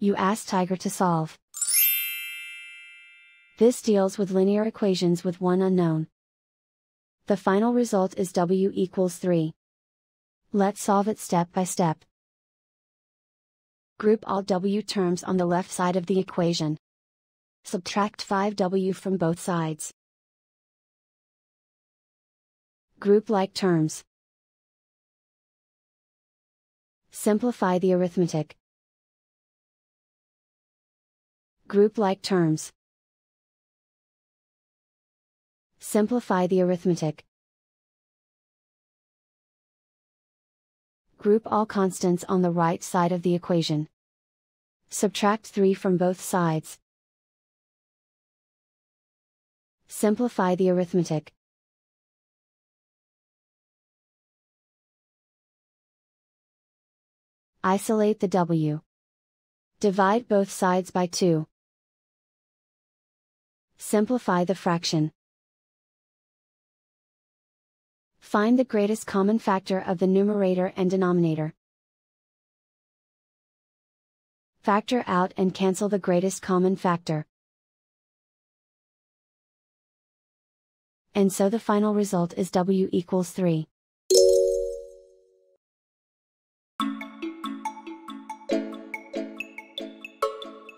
You ask Tiger to solve. This deals with linear equations with one unknown. The final result is w equals 3. Let's solve it step by step. Group all w terms on the left side of the equation. Subtract 5w from both sides. Group like terms. Simplify the arithmetic. Group like terms. Simplify the arithmetic. Group all constants on the right side of the equation. Subtract 3 from both sides. Simplify the arithmetic. Isolate the w. Divide both sides by 2. Simplify the fraction. Find the greatest common factor of the numerator and denominator. Factor out and cancel the greatest common factor. And so the final result is w equals 3.